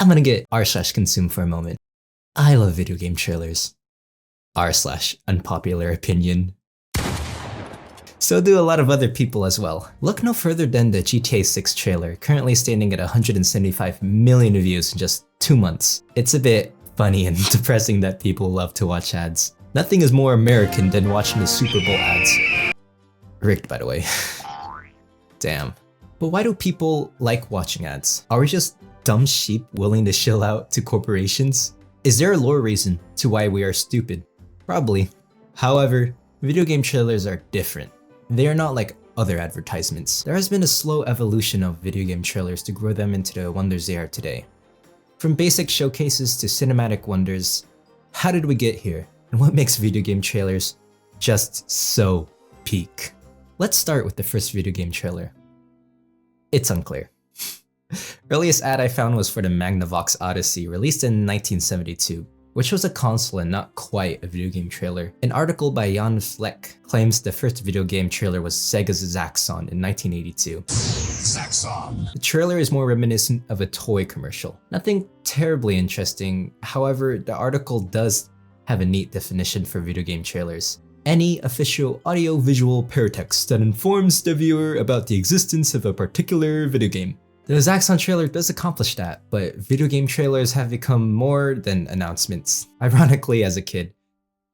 I'm gonna get r/consume for a moment. I love video game trailers. r/unpopular opinion. So do a lot of other people as well. Look no further than the GTA 6 trailer, currently standing at 175 million views in just 2 months. It's a bit funny and depressing that people love to watch ads. Nothing is more American than watching the Super Bowl ads. Rigged, by the way. Damn. But why do people like watching ads? Are we just dumb sheep willing to shill out to corporations? Is there a lore reason to why we are stupid? Probably. However, video game trailers are different. They are not like other advertisements. There has been a slow evolution of video game trailers to grow them into the wonders they are today. From basic showcases to cinematic wonders, how did we get here? And what makes video game trailers just so peak? Let's start with the first video game trailer. It's unclear. Earliest ad I found was for the Magnavox Odyssey, released in 1972, which was a console and not quite a video game trailer. An article by Svlech claims the first video game trailer was Sega's Zaxxon in 1982. Zaxxon. The trailer is more reminiscent of a toy commercial. Nothing terribly interesting, however, the article does have a neat definition for video game trailers. Any official audio-visual paratext that informs the viewer about the existence of a particular video game. The Zaxxon trailer does accomplish that, but video game trailers have become more than announcements. Ironically, as a kid,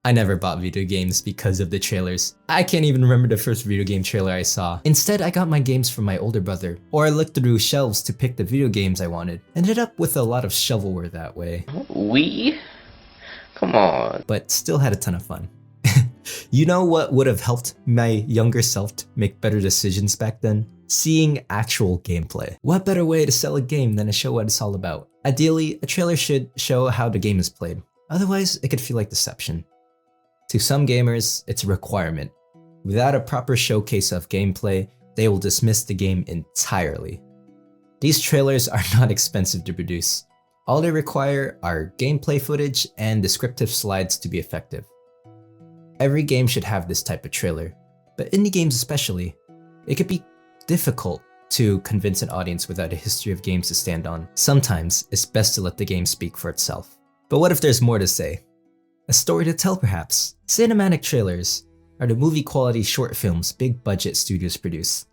I never bought video games because of the trailers. I can't even remember the first video game trailer I saw. Instead, I got my games from my older brother, or I looked through shelves to pick the video games I wanted. Ended up with a lot of shovelware that way. Come on. But still had a ton of fun. You know what would have helped my younger self make better decisions back then? Seeing actual gameplay. What better way to sell a game than to show what it's all about? Ideally, a trailer should show how the game is played. Otherwise, it could feel like deception. To some gamers, it's a requirement. Without a proper showcase of gameplay, they will dismiss the game entirely. These trailers are not expensive to produce. All they require are gameplay footage and descriptive slides to be effective. Every game should have this type of trailer, but indie games especially. It could be difficult to convince an audience without a history of games to stand on. Sometimes, it's best to let the game speak for itself. But what if there's more to say? A story to tell, perhaps? Cinematic trailers are the movie-quality short films big-budget studios produce.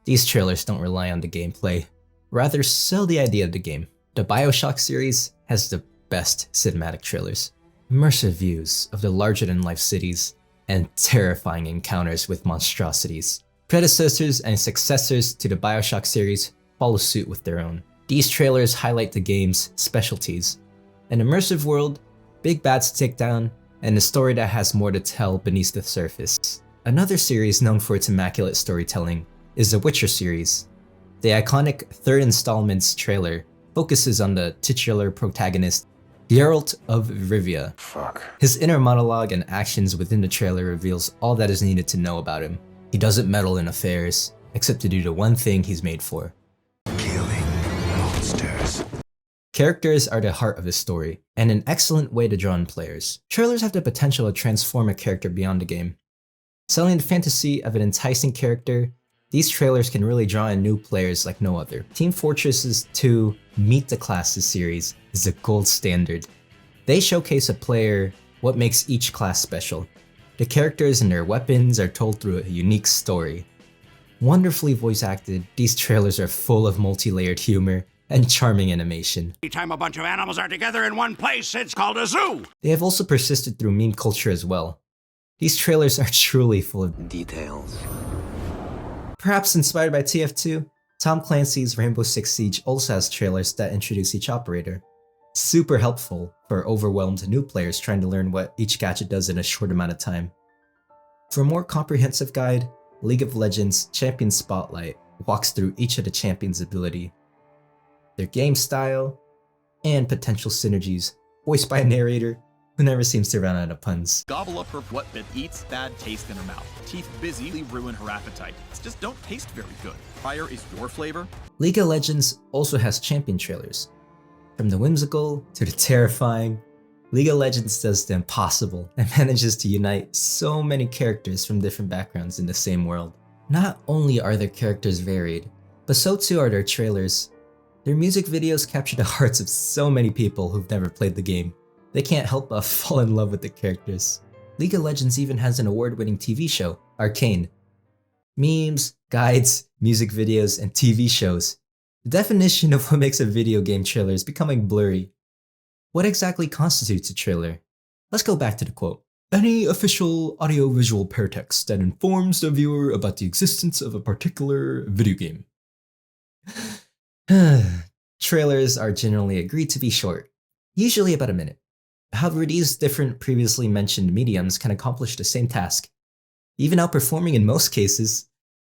These trailers don't rely on the gameplay, rather sell the idea of the game. The BioShock series has the best cinematic trailers. Immersive views of the larger-than-life cities and terrifying encounters with monstrosities. Predecessors and successors to the BioShock series follow suit with their own. These trailers highlight the game's specialties: an immersive world, big bads to take down, and a story that has more to tell beneath the surface. Another series known for its immaculate storytelling is the Witcher series. The iconic third installment's trailer focuses on the titular protagonist, Geralt of Rivia. His inner monologue and actions within the trailer reveals all that is needed to know about him. He doesn't meddle in affairs, except to do the one thing he's made for: killing monsters. Characters are the heart of his story, and an excellent way to draw in players. Trailers have the potential to transform a character beyond the game. Selling the fantasy of an enticing character, these trailers can really draw in new players like no other. Team Fortress's 2 Meet the Classes series is the gold standard. They showcase a player what makes each class special. The characters and their weapons are told through a unique story. Wonderfully voice acted, these trailers are full of multi-layered humor and charming animation. Anytime a bunch of animals are together in one place, it's called a zoo! They have also persisted through meme culture as well. These trailers are truly full of details. Perhaps inspired by TF2, Tom Clancy's Rainbow Six Siege also has trailers that introduce each operator. Super helpful for overwhelmed new players trying to learn what each gadget does in a short amount of time. For a more comprehensive guide, League of Legends Champion Spotlight walks through each of the champions' ability, their game style, and potential synergies, voiced by a narrator who never seems to run out of puns. Gobble up her what that eats bad taste in her mouth. Teeth busy ruin her appetite. It just don't taste very good. Fire is your flavor. League of Legends also has champion trailers. From the whimsical to the terrifying, League of Legends does the impossible and manages to unite so many characters from different backgrounds in the same world. Not only are their characters varied, but so too are their trailers. Their music videos capture the hearts of so many people who've never played the game. They can't help but fall in love with the characters. League of Legends even has an award-winning TV show, Arcane. Memes, guides, music videos, and TV shows. The definition of what makes a video game trailer is becoming blurry. What exactly constitutes a trailer? Let's go back to the quote. Any official audio-visual paratext that informs the viewer about the existence of a particular video game. Trailers are generally agreed to be short, usually about a minute. However, these different previously mentioned mediums can accomplish the same task, even outperforming in most cases.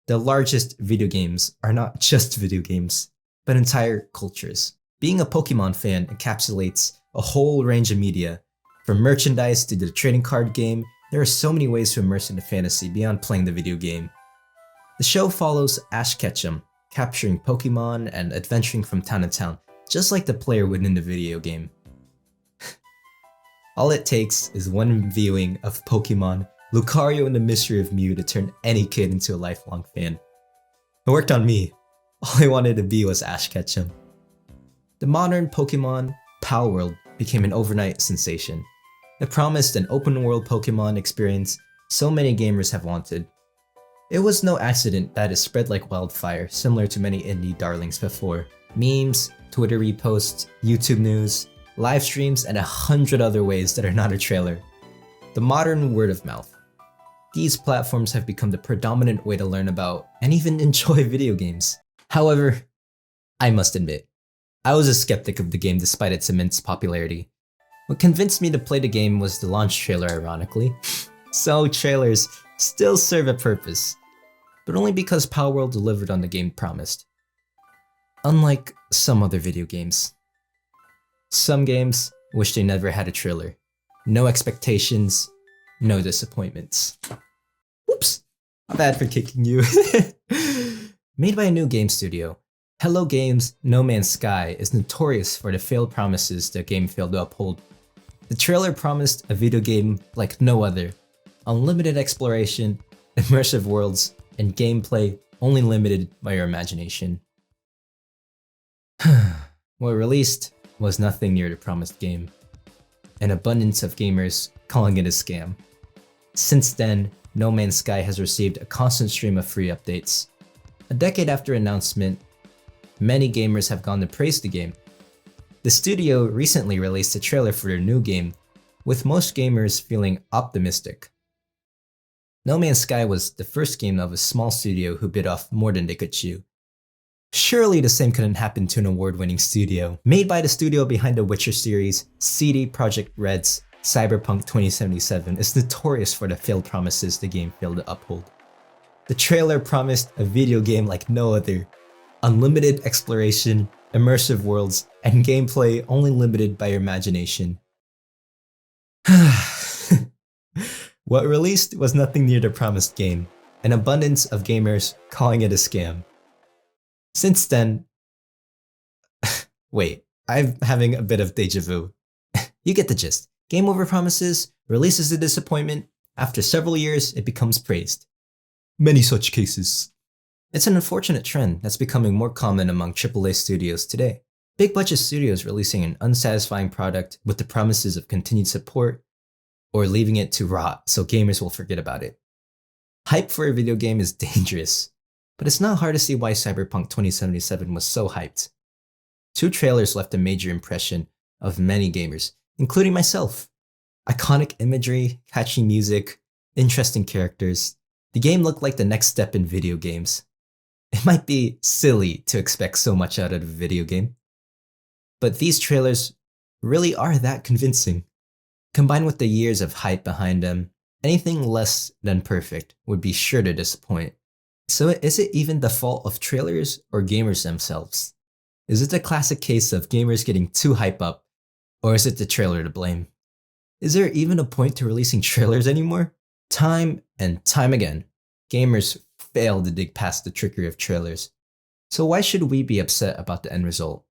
The largest video games are not just video games, but entire cultures. Being a Pokemon fan encapsulates a whole range of media. From merchandise to the trading card game, there are so many ways to immerse into fantasy beyond playing the video game. The show follows Ash Ketchum, capturing Pokemon and adventuring from town to town, just like the player would in the video game. All it takes is one viewing of Pokemon, Lucario and the Mystery of Mew to turn any kid into a lifelong fan. It worked on me. All I wanted to be was Ash Ketchum. The modern Pokemon Pal World became an overnight sensation. It promised an open-world Pokemon experience so many gamers have wanted. It was no accident that it spread like wildfire, similar to many indie darlings before. Memes, Twitter reposts, YouTube news, live streams, and 100 other ways that are not a trailer. The modern word of mouth. These platforms have become the predominant way to learn about and even enjoy video games. However, I must admit, I was a skeptic of the game despite its immense popularity. What convinced me to play the game was the launch trailer, ironically. So trailers still serve a purpose, but only because Palworld delivered on the game promised. Unlike some other video games. Some games wish they never had a trailer. No expectations, no disappointments. Whoops, my bad for kicking you. Made by a new game studio, Hello Games' No Man's Sky is notorious for the failed promises the game failed to uphold. The trailer promised a video game like no other. Unlimited exploration, immersive worlds, and gameplay only limited by your imagination. What released was nothing near the promised game. An abundance of gamers calling it a scam. Since then, No Man's Sky has received a constant stream of free updates. A decade after announcement, many gamers have gone to praise the game. The studio recently released a trailer for their new game, with most gamers feeling optimistic. No Man's Sky was the first game of a small studio who bit off more than they could chew. Surely the same couldn't happen to an award-winning studio. Made by the studio behind the Witcher series, CD Projekt Red's Cyberpunk 2077 is notorious for the failed promises the game failed to uphold. The trailer promised a video game like no other. Unlimited exploration, immersive worlds, and gameplay only limited by your imagination. What released was nothing near the promised game, an abundance of gamers calling it a scam. Since then, wait, I'm having a bit of deja vu. You get the gist. Game over promises, releases a disappointment, after several years it becomes praised. Many such cases. It's an unfortunate trend that's becoming more common among AAA studios today. Big budget studios releasing an unsatisfying product with the promises of continued support, or leaving it to rot so gamers will forget about it. Hype for a video game is dangerous, but it's not hard to see why Cyberpunk 2077 was so hyped. 2 trailers left a major impression of many gamers, including myself. Iconic imagery, catchy music, interesting characters. The game looked like the next step in video games. It might be silly to expect so much out of a video game, but these trailers really are that convincing. Combined with the years of hype behind them, anything less than perfect would be sure to disappoint. So is it even the fault of trailers or gamers themselves? Is it the classic case of gamers getting too hype up, or is it the trailer to blame? Is there even a point to releasing trailers anymore? Time and time again, gamers fail to dig past the trickery of trailers. So why should we be upset about the end result?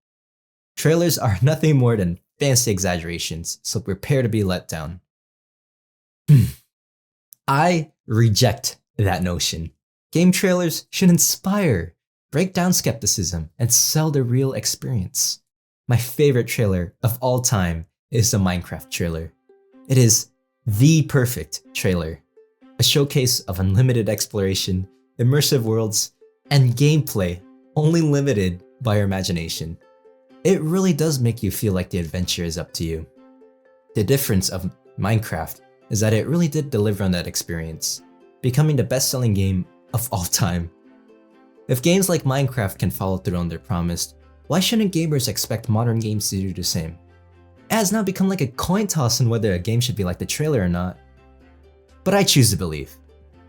Trailers are nothing more than fancy exaggerations, so prepare to be let down. I reject that notion. Game trailers should inspire, break down skepticism, and sell the real experience. My favorite trailer of all time is the Minecraft trailer. It is the perfect trailer. A showcase of unlimited exploration, immersive worlds, and gameplay only limited by your imagination. It really does make you feel like the adventure is up to you. The difference of Minecraft is that it really did deliver on that experience, becoming the best-selling game of all time. If games like Minecraft can follow through on their promise, why shouldn't gamers expect modern games to do the same? It has now become like a coin toss on whether a game should be like the trailer or not. But I choose to believe.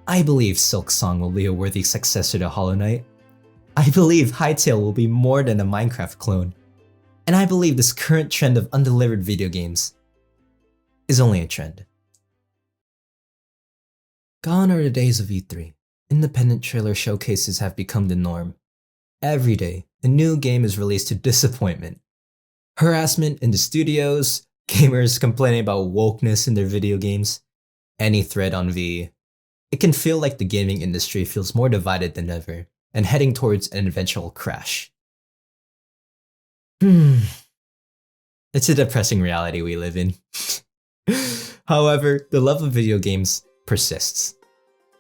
I believe Silksong will be a worthy successor to Hollow Knight. I believe Hytale will be more than a Minecraft clone. And I believe this current trend of undelivered video games is only a trend. Gone are the days of E3. Independent trailer showcases have become the norm. Every day, a new game is released to disappointment. Harassment in the studios, gamers complaining about wokeness in their video games, any thread on VE. It can feel like the gaming industry feels more divided than ever and heading towards an eventual crash. It's a depressing reality we live in. However, the love of video games persists.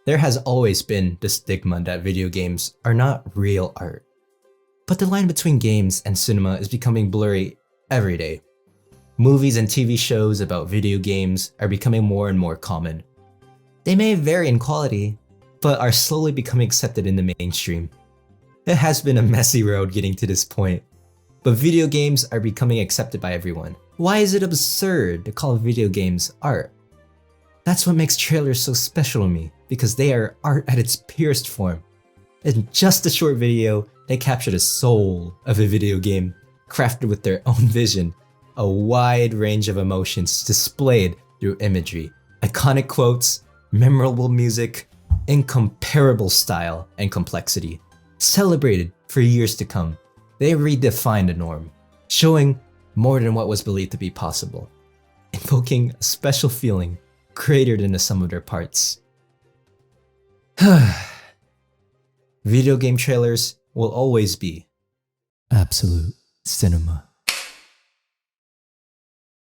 There has always been the stigma that video games are not real art. But the line between games and cinema is becoming blurry every day. Movies and TV shows about video games are becoming more and more common. They may vary in quality, but are slowly becoming accepted in the mainstream. It has been a messy road getting to this point, but video games are becoming accepted by everyone. Why is it absurd to call video games art? That's what makes trailers so special to me, because they are art at its purest form. In just a short video, they capture the soul of a video game, crafted with their own vision, a wide range of emotions displayed through imagery, iconic quotes, memorable music, incomparable style and complexity. Celebrated for years to come, they redefined the norm, showing more than what was believed to be possible, invoking a special feeling greater than the sum of their parts. Video game trailers will always be absolute cinema.